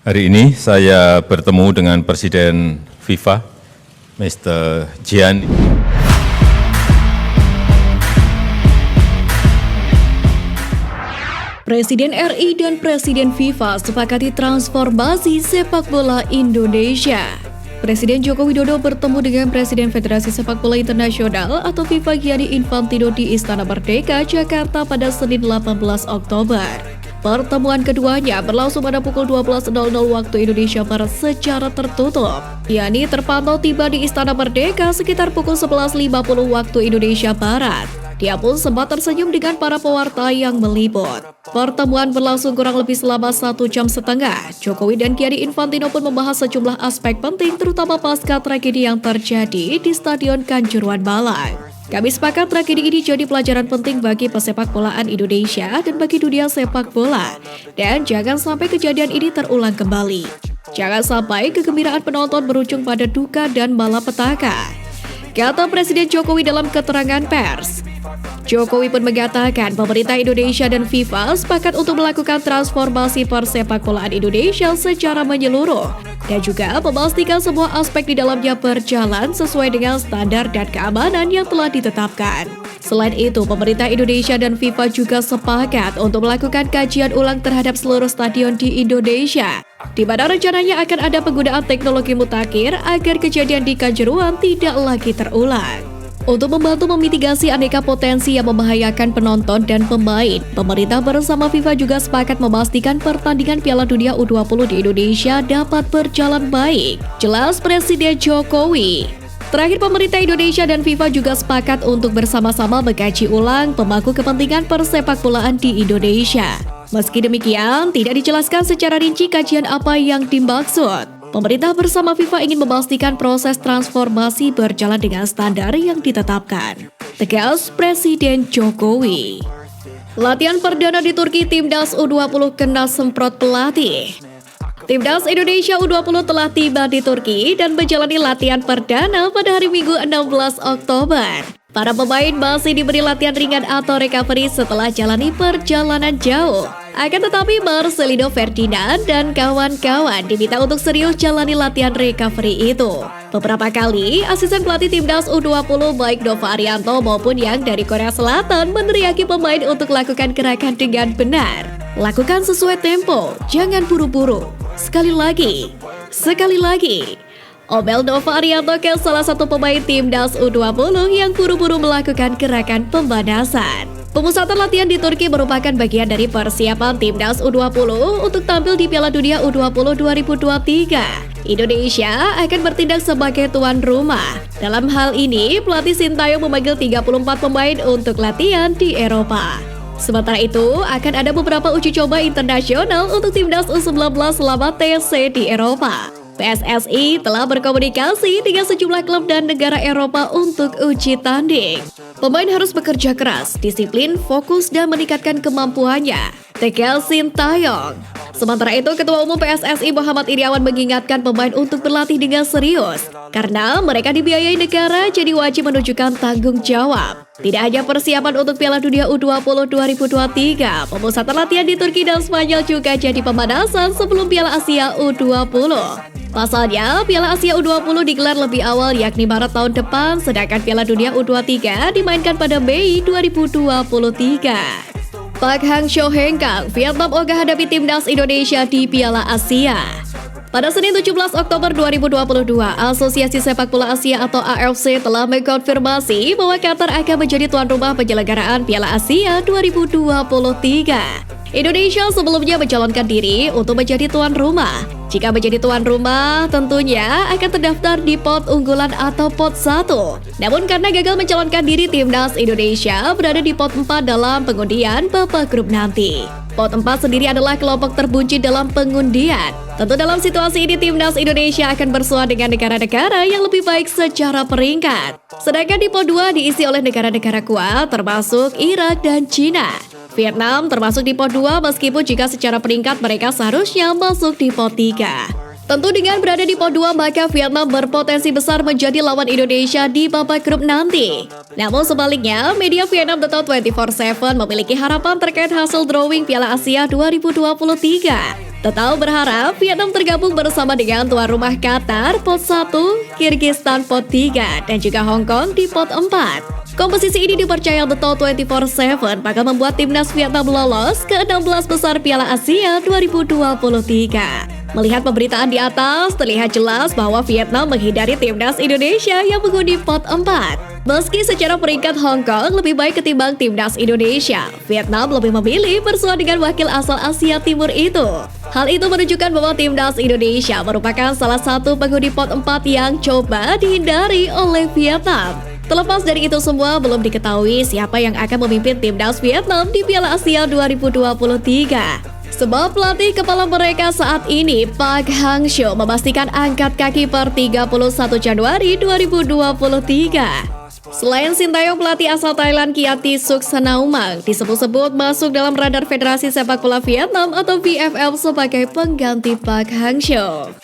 Hari ini saya bertemu dengan Presiden FIFA, Mr. Gianni. Presiden RI dan Presiden FIFA sepakati transformasi sepak bola Indonesia. Presiden Joko Widodo bertemu dengan Presiden Federasi Sepak Bola Internasional atau FIFA Gianni Infantino di Istana Merdeka, Jakarta pada Senin 18 Oktober. Pertemuan keduanya berlangsung pada pukul 12.00 waktu Indonesia Barat secara tertutup. Gianni terpantau tiba di Istana Merdeka sekitar pukul 11.50 waktu Indonesia Barat. Dia pun sempat tersenyum dengan para pewarta yang meliput. Pertemuan berlangsung kurang lebih selama 1,5 jam. Jokowi dan Gianni Infantino pun membahas sejumlah aspek penting terutama pasca tragedi yang terjadi di Stadion Kanjuruhan Malang. Kami sepakat tragedi ini jadi pelajaran penting bagi pesepak bolaan Indonesia dan bagi dunia sepak bola. Dan jangan sampai kejadian ini terulang kembali. Jangan sampai kegembiraan penonton berujung pada duka dan malapetaka, kata Presiden Jokowi dalam keterangan pers. Jokowi pun mengatakan pemerintah Indonesia dan FIFA sepakat untuk melakukan transformasi persepak bolaan Indonesia secara menyeluruh dan juga memastikan semua aspek di dalamnya berjalan sesuai dengan standar dan keamanan yang telah ditetapkan. Selain itu, pemerintah Indonesia dan FIFA juga sepakat untuk melakukan kajian ulang terhadap seluruh stadion di Indonesia, di mana rencananya akan ada penggunaan teknologi mutakhir agar kejadian di Kanjuruhan tidak lagi terulang. Untuk membantu memitigasi aneka potensi yang membahayakan penonton dan pemain, pemerintah bersama FIFA juga sepakat memastikan pertandingan Piala Dunia U20 di Indonesia dapat berjalan baik, jelas Presiden Jokowi. Terakhir, pemerintah Indonesia dan FIFA juga sepakat untuk bersama-sama mengkaji ulang pemangku kepentingan persepak bolaan di Indonesia. Meski demikian, tidak dijelaskan secara rinci kajian apa yang dimaksud. Pemerintah bersama FIFA ingin memastikan proses transformasi berjalan dengan standar yang ditetapkan, tegas Presiden Jokowi. Latihan perdana di Turki, Timnas U20 kena semprot pelatih. Timnas Indonesia U20 telah tiba di Turki dan menjalani latihan perdana pada hari Minggu 16 Oktober. Para pemain masih diberi latihan ringan atau recovery setelah jalani perjalanan jauh. Akan tetapi Marcelino Ferdinand dan kawan-kawan diminta untuk serius jalani latihan recovery itu. Beberapa kali, asisten pelatih Timnas U20 baik Nova Arianto maupun yang dari Korea Selatan meneriaki pemain untuk lakukan gerakan dengan benar. Lakukan sesuai tempo, jangan buru-buru. Sekali lagi. Omel Nova Arianto ke salah satu pemain Timnas U20 yang buru-buru melakukan gerakan pemanasan. Pemusatan latihan di Turki merupakan bagian dari persiapan Timnas U20 untuk tampil di Piala Dunia U20 2023. Indonesia akan bertindak sebagai tuan rumah. Dalam hal ini, pelatih Sintayong memanggil 34 pemain untuk latihan di Eropa. Sementara itu, akan ada beberapa uji coba internasional untuk Timnas U19 selama TC di Eropa. PSSI telah berkomunikasi dengan sejumlah klub dan negara Eropa untuk uji tanding. Pemain harus bekerja keras, disiplin, fokus, dan meningkatkan kemampuannya, tegas Sintayong. Sementara itu, Ketua Umum PSSI Muhammad Iryawan mengingatkan pemain untuk berlatih dengan serius. Karena mereka dibiayai negara, jadi wajib menunjukkan tanggung jawab. Tidak hanya persiapan untuk Piala Dunia U20 2023, pemusatan latihan di Turki dan Spanyol juga jadi pemanasan sebelum Piala Asia U20. Pasalnya, Piala Asia U20 digelar lebih awal yakni Maret tahun depan, sedangkan Piala Dunia U23 dimainkan pada Mei 2023. Pak Hang-seo hengkang, Vietnam ogah hadapi Timnas Indonesia di Piala Asia. Pada Senin 17 Oktober 2022, Asosiasi Sepak Bola Asia atau AFC telah mengkonfirmasi bahwa Qatar akan menjadi tuan rumah penyelenggaraan Piala Asia 2023. Indonesia sebelumnya mencalonkan diri untuk menjadi tuan rumah. Jika menjadi tuan rumah, tentunya akan terdaftar di pot unggulan atau pot 1. Namun karena gagal mencalonkan diri, Timnas Indonesia berada di pot 4 dalam pengundian babak grup nanti. Pot 4 sendiri adalah kelompok terbuncit dalam pengundian. Tentu dalam situasi ini, Timnas Indonesia akan bersua dengan negara-negara yang lebih baik secara peringkat. Sedangkan di pot 2 diisi oleh negara-negara kuat termasuk Irak dan Cina. Vietnam termasuk di pot 2 meskipun jika secara peringkat mereka seharusnya masuk di pot 3. Tentu dengan berada di pot 2 maka Vietnam berpotensi besar menjadi lawan Indonesia di babak grup nanti. Namun sebaliknya, media Vietnam Detail 24/7 memiliki harapan terkait hasil drawing Piala Asia 2023. Total berharap Vietnam tergabung bersama dengan tuan rumah Qatar pot 1, Kyrgyzstan pot 3, dan juga Hong Kong di pot 4. Komposisi ini dipercaya The Top 24/7 bakal membuat timnas Vietnam lolos ke 16 besar Piala Asia 2023. Melihat pemberitaan di atas, terlihat jelas bahwa Vietnam menghindari timnas Indonesia yang menghuni pot 4. Meski secara peringkat Hong Kong lebih baik ketimbang timnas Indonesia, Vietnam lebih memilih bersua dengan wakil asal Asia Timur itu. Hal itu menunjukkan bahwa timnas Indonesia merupakan salah satu penghuni pot 4 yang coba dihindari oleh Vietnam. Terlepas dari itu semua, belum diketahui siapa yang akan memimpin timnas Vietnam di Piala Asia 2023. Sebab pelatih kepala mereka saat ini, Park Hang-seo, memastikan angkat kaki per 31 Januari 2023. Selain Sintayong, pelatih asal Thailand Kiati Suksanaumang disebut-sebut masuk dalam radar Federasi Sepak Bola Vietnam atau VFL sebagai pengganti Park Hang-seo.